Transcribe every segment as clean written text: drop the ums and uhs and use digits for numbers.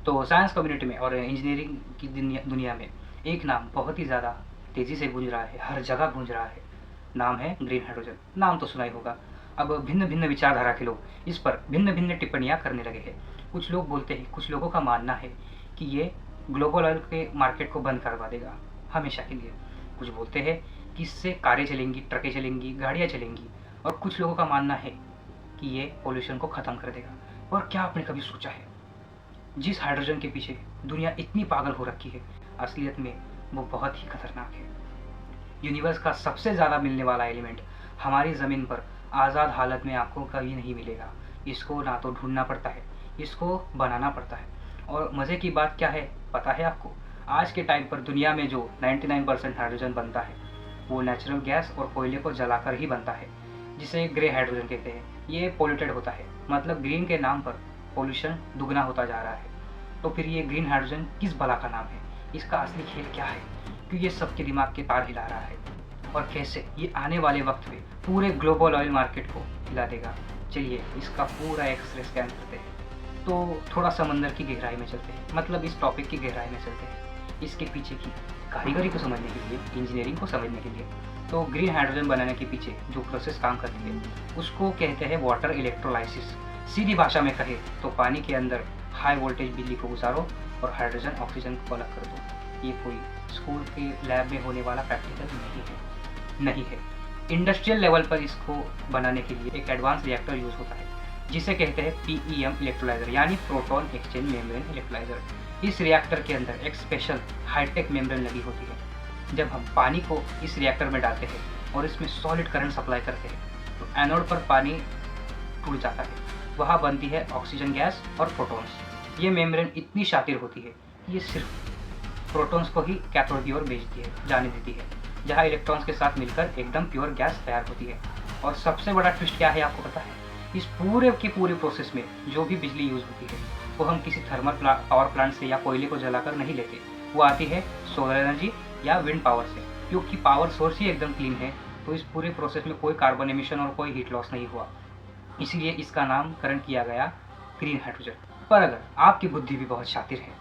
तो science community में और इंजीनियरिंग की दुनिया में एक नाम बहुत ही ज़्यादा तेज़ी से गूंज रहा है, हर जगह गूंज रहा है। नाम है ग्रीन हाइड्रोजन। नाम तो सुना ही होगा। अब भिन्न भिन्न विचारधारा के लोग इस पर भिन्न भिन्न टिप्पणियाँ करने लगे हैं। कुछ लोग बोलते हैं, कुछ लोगों का मानना है कि ये ग्लोबल ऑयल के मार्केट को बंद करवा देगा हमेशा के लिए। कुछ बोलते हैं कि इससे कारें चलेंगी, ट्रकें चलेंगी, गाड़ियाँ चलेंगी। और कुछ लोगों का मानना है कि ये पोल्यूशन को ख़त्म कर देगा। और क्या आपने कभी सोचा है, जिस हाइड्रोजन के पीछे दुनिया इतनी पागल हो रखी है, असलियत में वो बहुत ही खतरनाक है। यूनिवर्स का सबसे ज़्यादा मिलने वाला एलिमेंट हमारी ज़मीन पर आज़ाद हालत में आपको कभी नहीं मिलेगा। इसको ना तो ढूंढना पड़ता है, इसको बनाना पड़ता है। और मज़े की बात क्या है पता है आपको? आज के टाइम पर दुनिया में जो 99% हाइड्रोजन बनता है वो नेचुरल गैस और कोयले को जलाकर ही बनता है, जिसे ग्रे हाइड्रोजन कहते हैं। ये पोल्यूटेड होता है, मतलब ग्रीन के नाम पर पोल्यूशन दुगना होता जा रहा है। तो फिर ये ग्रीन हाइड्रोजन किस भला का नाम है? इसका असली खेल क्या है? क्यों ये सबके दिमाग के तार हिला रहा है? और कैसे ये आने वाले वक्त में पूरे ग्लोबल ऑयल मार्केट को हिला देगा? चलिए इसका पूरा एक्सरे स्कैन करते हैं। तो थोड़ा समंदर की गहराई में चलते हैं, मतलब इस टॉपिक की गहराई में चलते हैं। इसके पीछे की कारीगरी को समझने के लिए, इंजीनियरिंग को समझने के लिए। तो ग्रीन हाइड्रोजन बनाने के पीछे जो प्रोसेस काम करती है उसको कहते हैं वाटर इलेक्ट्रोलाइसिस। सीधी भाषा में कहे तो पानी के अंदर हाई वोल्टेज बिजली को गुजारो और हाइड्रोजन ऑक्सीजन को अलग कर दो। ये कोई स्कूल के लैब में होने वाला प्रैक्टिकल नहीं है। इंडस्ट्रियल लेवल पर इसको बनाने के लिए एक एडवांस रिएक्टर यूज होता है, जिसे कहते हैं PEM इलेक्ट्रोलाइजर, यानी प्रोटॉन एक्सचेंज मेम्ब्रेन इलेक्ट्रोलाइजर। इस रिएक्टर के अंदर एक स्पेशल हाईटेक मेम्ब्रेन लगी होती है। जब हम पानी को इस रिएक्टर में डालते हैं और इसमें सॉलिड करंट सप्लाई करते हैं तो एनोड पर पानी टूट जाता है, वहाँ बनती है ऑक्सीजन गैस और प्रोटॉन्स। ये मेम्ब्रेन इतनी शातिर होती है कि ये सिर्फ प्रोटॉन्स को ही कैथोड की ओर भेजती है, जाने देती है, जहाँ इलेक्ट्रॉन्स के साथ मिलकर एकदम प्योर गैस तैयार होती है। और सबसे बड़ा ट्विस्ट क्या है आपको पता है? इस पूरे की पूरी प्रोसेस में जो भी बिजली यूज होती है वो हम किसी थर्मल पावर प्लांट से या कोयले को जलाकर नहीं लेते। वो आती है सोलर एनर्जी या विंड पावर से। क्योंकि पावर सोर्स ही एकदम क्लीन है तो इस पूरे प्रोसेस में कोई कार्बन एमिशन और कोई हीट लॉस नहीं हुआ, इसीलिए इसका नामकरण किया गया ग्रीन हाइड्रोजन। पर अगर आपकी बुद्धि भी बहुत शातिर है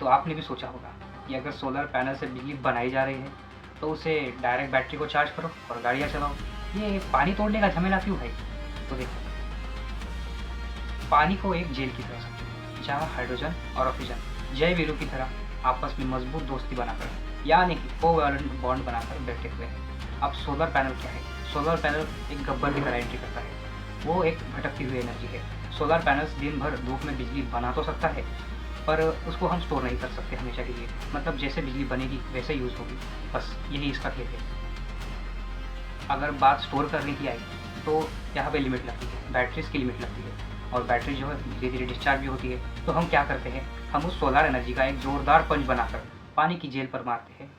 तो आपने भी सोचा होगा कि अगर सोलर पैनल से बिजली बनाई जा रही है तो उसे डायरेक्ट बैटरी को चार्ज करो और गाड़ियाँ चलाओ, ये पानी तोड़ने का झमेला क्यों है? तो देखो, पानी को एक जेल की तरह समझो, जहाँ हाइड्रोजन और ऑक्सीजन जय वीरों की तरह आपस में मजबूत दोस्ती बनाकर, यानी कि कोवैलेंट बॉन्ड बनाकर बैठे हुए हैं। अब सोलर पैनल क्या है? सोलर पैनल एक गब्बर की तरह एंट्री करता है। वो एक भटकती हुई एनर्जी है। सोलर पैनल्स दिन भर धूप में बिजली बना तो सकता है, पर उसको हम स्टोर नहीं कर सकते हमेशा के लिए। मतलब जैसे बिजली बनेगी वैसे यूज़ होगी, बस यही इसका खेल है। अगर बात स्टोर करने की आई तो यहाँ पे लिमिट लगती है, बैटरीज की लिमिट लगती है, और बैटरी जो है धीरे धीरे डिस्चार्ज भी होती है। तो हम क्या करते हैं, हम उस सोलर एनर्जी का एक ज़ोरदार पंच बनाकर पानी की जेल पर मारते हैं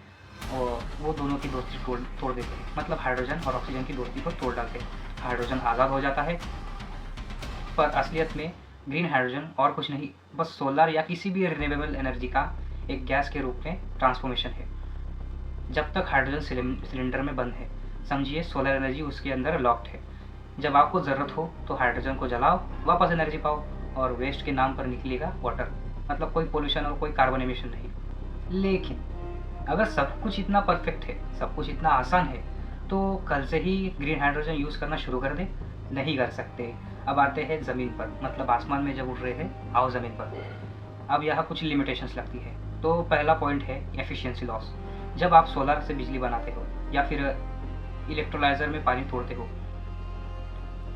और वो दोनों की दोस्ती तोड़ देते हैं। मतलब हाइड्रोजन और ऑक्सीजन की दोस्ती को तोड़ डालते हैं। हाइड्रोजन आज़ाद हो जाता है। पर असलियत में ग्रीन हाइड्रोजन और कुछ नहीं, बस सोलर या किसी भी रिन्यूएबल एनर्जी का एक गैस के रूप में ट्रांसफॉर्मेशन है। जब तक हाइड्रोजन सिलेंडर में बंद है, समझिए सोलर एनर्जी उसके अंदर लॉक्ड है। जब आपको ज़रूरत हो तो हाइड्रोजन को जलाओ, वापस एनर्जी पाओ, और वेस्ट के नाम पर निकलेगा वाटर। मतलब कोई पोल्यूशन और कोई कार्बन एमिशन नहीं। लेकिन अगर सब कुछ इतना परफेक्ट है, सब कुछ इतना आसान है, तो कल से ही ग्रीन हाइड्रोजन यूज़ करना शुरू कर दे? नहीं कर सकते। अब आते हैं ज़मीन पर, मतलब आसमान में जब उड़ रहे हैं, आओ ज़मीन पर। अब यहाँ कुछ लिमिटेशंस लगती है। तो पहला पॉइंट है एफिशिएंसी लॉस। जब आप सोलर से बिजली बनाते हो या फिर इलेक्ट्रोलाइजर में पानी तोड़ते हो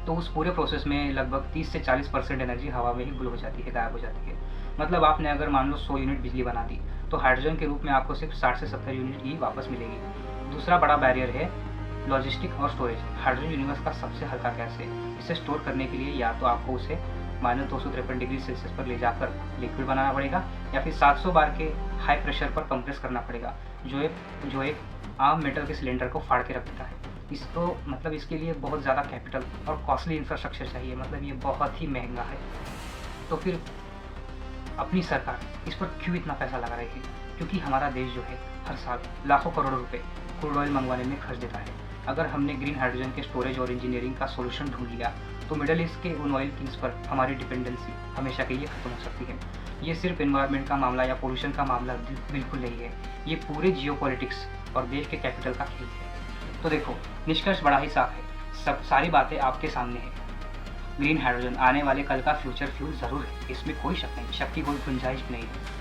तो उस पूरे प्रोसेस में लगभग 30 से 40% एनर्जी हवा में ही गुल हो जाती है, गायब हो जाती है। मतलब आपने अगर मान लो 100 यूनिट बिजली बना दी तो हाइड्रोजन के रूप में आपको सिर्फ 60 से 70 यूनिट ही वापस मिलेगी। दूसरा बड़ा बैरियर है लॉजिस्टिक और स्टोरेज। हाइड्रोजन यूनिवर्स का सबसे हल्का गैस है। इसे स्टोर करने के लिए या तो आपको उसे -253 डिग्री सेल्सियस पर ले जाकर लिक्विड बनाना पड़ेगा, या फिर 700 बार के हाई प्रेशर पर कंप्रेस करना पड़ेगा, जो एक आम मेटल के सिलेंडर को फाड़ के रख देता है। इसको मतलब इसके लिए बहुत ज़्यादा कैपिटल और कॉस्टली इंफ्रास्ट्रक्चर चाहिए। मतलब ये बहुत ही महंगा है। तो फिर अपनी सरकार इस पर क्यों इतना पैसा लगा रही है? क्योंकि हमारा देश जो है हर साल लाखों करोड़ रुपए क्रूड ऑयल मंगवाने में खर्च देता है। अगर हमने ग्रीन हाइड्रोजन के स्टोरेज और इंजीनियरिंग का सोल्यूशन ढूंढ लिया तो मिडल ईस्ट के उन ऑयल किंग्स पर हमारी डिपेंडेंसी हमेशा के लिए खत्म हो सकती है। ये सिर्फ एनवायरनमेंट का मामला या पोल्यूशन का मामला बिल्कुल नहीं है, ये पूरे जियोपॉलिटिक्स और देश के कैपिटल का खेल है। तो देखो, निष्कर्ष बड़ा ही साफ है, सब सारी बातें आपके सामने है। ग्रीन हाइड्रोजन आने वाले कल का फ्यूचर फ्यूल ज़रूर है, इसमें कोई शक नहीं, शक की कोई गुंजाइश नहीं है।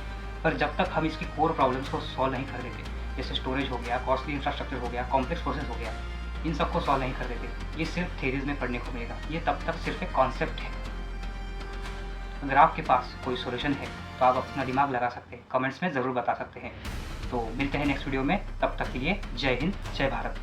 पर जब तक हम इसकी कोर प्रॉब्लम्स को सॉल्व नहीं कर देते, जैसे स्टोरेज हो गया, कॉस्टली इंफ्रास्ट्रक्चर हो गया, कॉम्प्लेक्स प्रोसेस हो गया, इन सबको सॉल्व नहीं कर देते, ये सिर्फ थेरीज में पढ़ने को मिलेगा, ये तब तक सिर्फ एक कॉन्सेप्ट है। अगर आपके पास कोई सोल्यूशन है तो आप अपना दिमाग लगा सकते हैं, कमेंट्स में ज़रूर बता सकते हैं। तो मिलते हैं नेक्स्ट वीडियो में, तब तक के लिए जय हिंद, जय भारत।